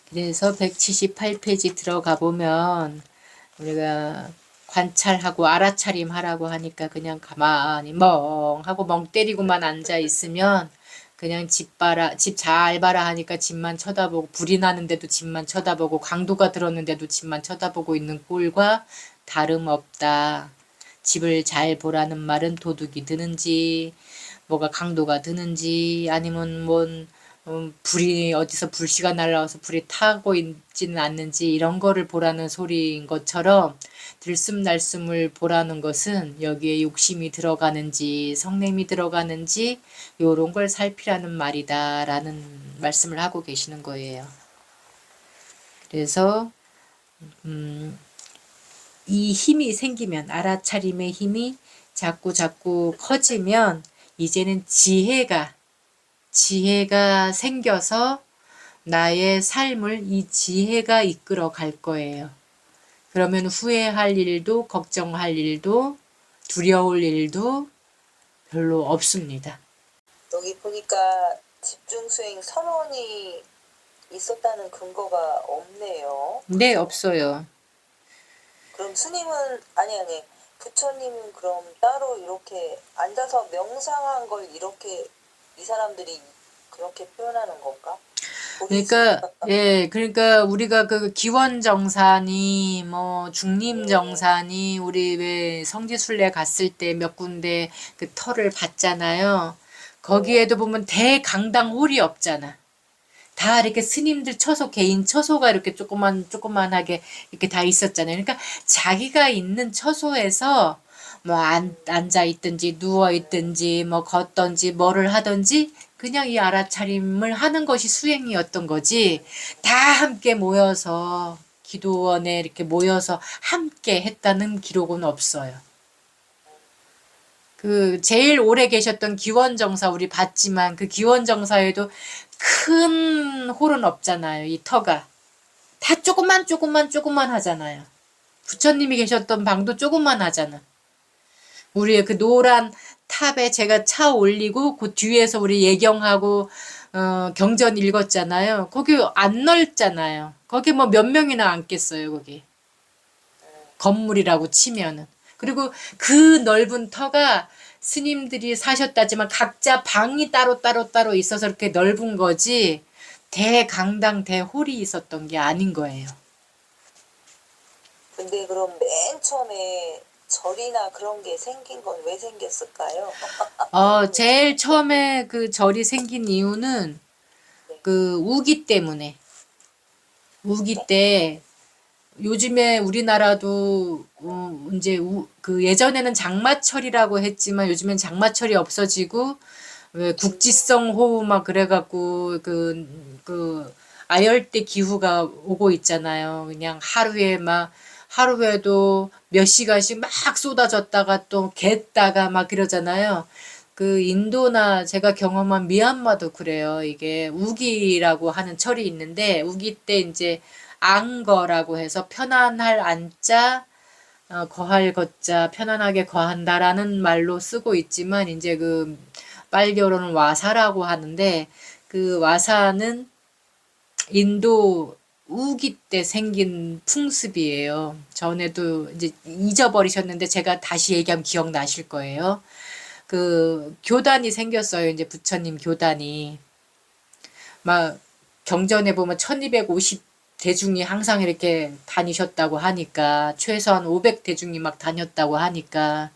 그래서 178페이지 들어가 보면 우리가 관찰하고 알아차림 하라고 하니까 그냥 가만히 멍하고 멍 때리고만 앉아 있으면 그냥 집 잘 봐라 하니까 집만 쳐다보고, 불이 나는데도 집만 쳐다보고, 강도가 들었는데도 집만 쳐다보고 있는 꼴과 다름없다. 집을 잘 보라는 말은 도둑이 드는지, 뭐가 강도가 드는지, 아니면 불이 어디서 불씨가 날라와서 불이 타고 있지는 않는지 이런 거를 보라는 소리인 것처럼, 들숨날숨을 보라는 것은 여기에 욕심이 들어가는지 성냄이 들어가는지 요런 걸 살피라는 말이다 라는 말씀을 하고 계시는 거예요. 그래서 이 힘이 생기면, 알아차림의 힘이 자꾸 커지면 이제는 지혜가 생겨서 나의 삶을 이 지혜가 이끌어 갈 거예요. 그러면 후회할 일도, 걱정할 일도, 두려울 일도 별로 없습니다. 여기 보니까 집중수행 선언이 있었다는 근거가 없네요. 네, 없어요. 그럼 스님은 아니 부처님은 그럼 따로 이렇게 앉아서 명상한 걸 이렇게 이 사람들이 그렇게 표현하는 건가? 그러니까 우리가 그 기원정산이 중림정산이 우리 왜 성지순례 갔을 때 몇 군데 그 터를 봤잖아요. 거기에도 보면 대강당홀이 없잖아. 다 이렇게 스님들 처소, 개인 처소가 이렇게 조그만하게 이렇게 다 있었잖아요. 그러니까 자기가 있는 처소에서 앉아 있든지 누워 있든지 걷든지 뭐를 하든지 그냥 이 알아차림을 하는 것이 수행이었던 거지. 다 함께 모여서 기도원에 이렇게 모여서 함께 했다는 기록은 없어요. 그 제일 오래 계셨던 기원정사 우리 봤지만 그 기원정사에도 큰 홀은 없잖아요. 이 터가 다 조금만 하잖아요. 부처님이 계셨던 방도 조금만 하잖아. 우리의 그 노란 탑에 제가 차 올리고 그 뒤에서 우리 예경하고 경전 읽었잖아요. 거기 안 넓잖아요. 거기 몇 명이나 앉겠어요. 거기 건물이라고 치면은. 그리고 그 넓은 터가 스님들이 사셨다지만 각자 방이 따로 있어서 이렇게 넓은 거지 대강당 대홀이 있었던 게 아닌 거예요. 근데 그럼 맨 처음에 절이나 그런 게 생긴 건 왜 생겼을까요? 제일 처음에 그 절이 생긴 이유는 그 우기 때문에. 우기 때 요즘에 우리나라도 이제 그 예전에는 장마철이라고 했지만 요즘엔 장마철이 없어지고 왜 국지성 호우 그래갖고 그 아열대 기후가 오고 있잖아요. 그냥 하루에도 몇 시간씩 쏟아졌다가 또 갰다가 그러잖아요. 그 인도나 제가 경험한 미얀마도 그래요. 이게 우기라고 하는 철이 있는데 우기 때 이제 앙거라고 해서 편안할 안자 거할 것자 편안하게 거한다라는 말로 쓰고 있지만 이제 그 빨개오르는 와사라고 하는데 그 와사는 인도 우기 때 생긴 풍습이에요. 전에도 이제 잊어버리셨는데 제가 다시 얘기하면 기억나실 거예요. 그 교단이 생겼어요. 이제 부처님 교단이. 막 경전에 보면 1250 대중이 항상 이렇게 다니셨다고 하니까 최소한 500 대중이 막 다녔다고 하니까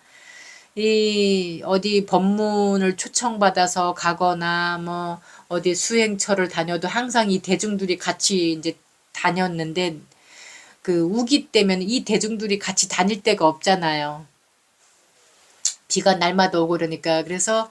이 어디 법문을 초청받아서 가거나 뭐 어디 수행처를 다녀도 항상 이 대중들이 같이 이제 다녔는데 그 우기 때면 이 대중들이 같이 다닐 데가 없잖아요. 비가 날마다 오고 그러니까 그래서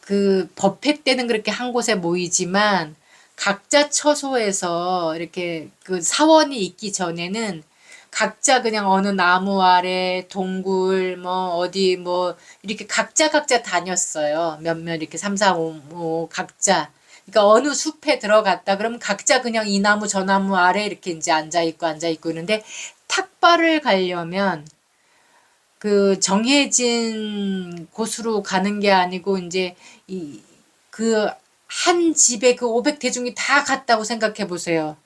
그 법회 때는 그렇게 한 곳에 모이지만 각자 처소에서 이렇게 그 사원이 있기 전에는 각자 그냥 어느 나무 아래 동굴 뭐 어디 뭐 이렇게 각자 다녔어요. 몇몇 이렇게 3, 4, 5 각자. 그러니까 어느 숲에 들어갔다 그러면 각자 그냥 이 나무 저 나무 아래 이렇게 이제 앉아 있고 있는데 탁발을 가려면 그 정해진 곳으로 가는 게 아니고 이제 이 그 한 집에 그 500 대중이 다 갔다고 생각해 보세요.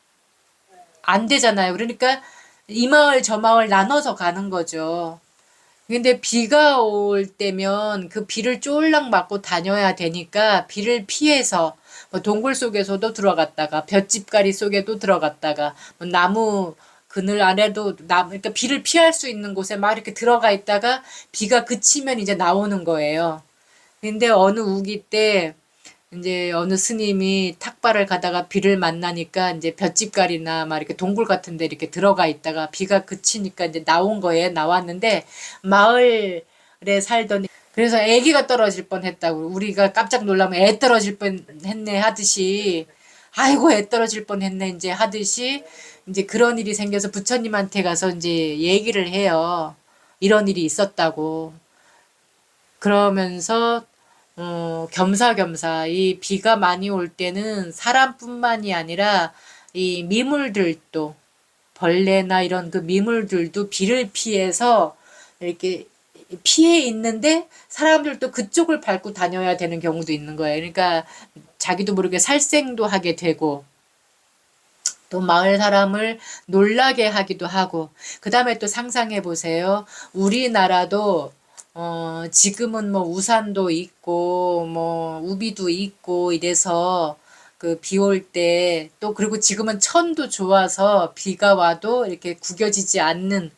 안 되잖아요. 그러니까 이 마을 저 마을 나눠서 가는 거죠. 근데 비가 올 때면 그 비를 쫄락 맞고 다녀야 되니까 비를 피해서 뭐 동굴 속에서도 들어갔다가 볏짚가리 속에도 들어갔다가 뭐 나무 그늘 아래도 그러니까 비를 피할 수 있는 곳에 막 이렇게 들어가 있다가 비가 그치면 이제 나오는 거예요. 근데 어느 우기 때 이제 어느 스님이 탁발을 가다가 비를 만나니까 이제 볏짚가리나 막 이렇게 동굴 같은 데 이렇게 들어가 있다가 비가 그치니까 이제 나온 거예요. 나왔는데 마을에 살던 그래서 아기가 떨어질 뻔했다고 우리가 깜짝 놀라면 애 떨어질 뻔했네 하듯이 아이고 애 떨어질 뻔했네 이제 하듯이 이제 그런 일이 생겨서 부처님한테 가서 이제 얘기를 해요. 이런 일이 있었다고. 그러면서 겸사겸사 이 비가 많이 올 때는 사람뿐만이 아니라 이 미물들도 벌레나 이런 그 미물들도 비를 피해서 이렇게 피해 있는데 사람들도 그쪽을 밟고 다녀야 되는 경우도 있는 거예요. 그러니까 자기도 모르게 살생도 하게 되고 또 마을 사람을 놀라게 하기도 하고 그다음에 또 상상해 보세요. 우리나라도 지금은 뭐 우산도 있고 뭐 우비도 있고 이래서 그 비 올 때 또 그리고 지금은 천도 좋아서 비가 와도 이렇게 구겨지지 않는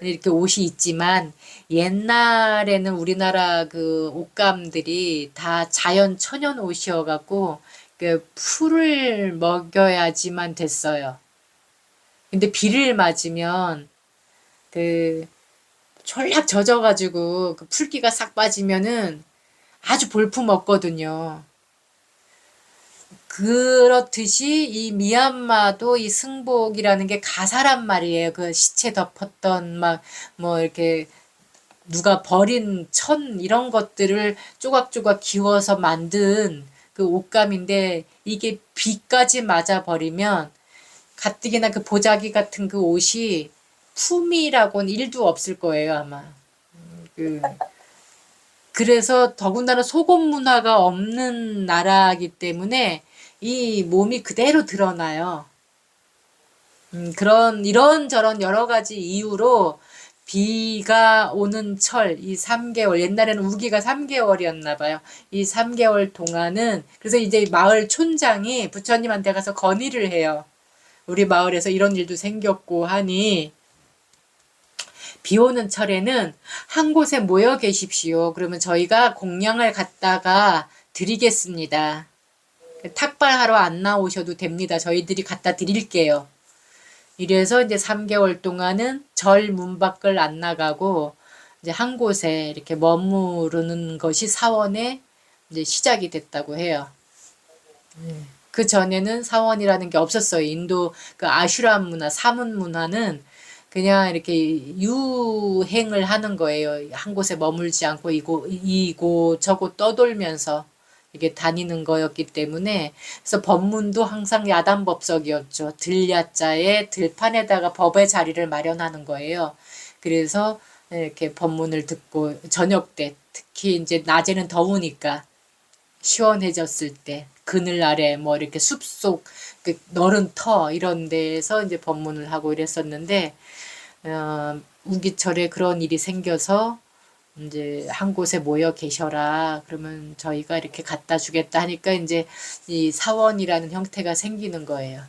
이렇게 옷이 있지만 옛날에는 우리나라 그 옷감들이 다 자연 천연 옷이어 갖고 그 풀을 먹여야지만 됐어요. 근데 비를 맞으면 그 촐락 젖어가지고 그 풀기가 싹 빠지면은 아주 볼품 없거든요. 그렇듯이 이 미얀마도 이 승복이라는 게 가사란 말이에요. 그 시체 덮었던 막 뭐 이렇게 누가 버린 천 이런 것들을 조각조각 기워서 만든 그 옷감인데 이게 비까지 맞아 버리면 가뜩이나 그 보자기 같은 그 옷이 품이라고는 일도 없을 거예요, 아마. 그 그래서 더군다나 속옷 문화가 없는 나라이기 때문에 이 몸이 그대로 드러나요. 그런 이런저런 여러 가지 이유로 비가 오는 철, 이 3개월, 옛날에는 우기가 3개월이었나 봐요. 이 3개월 동안은, 그래서 이제 마을 촌장이 부처님한테 가서 건의를 해요. 우리 마을에서 이런 일도 생겼고 하니, 비 오는 철에는 한 곳에 모여 계십시오. 그러면 저희가 공양을 갖다가 드리겠습니다. 탁발하러 안 나오셔도 됩니다. 저희들이 갖다 드릴게요. 이래서 이제 3개월 동안은 절 문 밖을 안 나가고 이제 한 곳에 이렇게 머무르는 것이 사원의 이제 시작이 됐다고 해요. 그 전에는 사원이라는 게 없었어요. 인도 그 아슈람 문화, 사문 문화는 그냥 이렇게 유행을 하는 거예요. 한 곳에 머물지 않고 이곳 저곳 떠돌면서 이게 다니는 거였기 때문에 그래서 법문도 항상 야단법석이었죠. 들야자에 들판에다가 법의 자리를 마련하는 거예요. 그래서 이렇게 법문을 듣고 저녁 때 특히 이제 낮에는 더우니까 시원해졌을 때 그늘 아래 뭐 이렇게 숲속 그 너른 터 이런 데에서 이제 법문을 하고 이랬었는데 운기철에 그런 일이 생겨서 이제 한 곳에 모여 계셔라. 그러면 저희가 이렇게 갖다 주겠다 하니까 이제 이 사원이라는 형태가 생기는 거예요.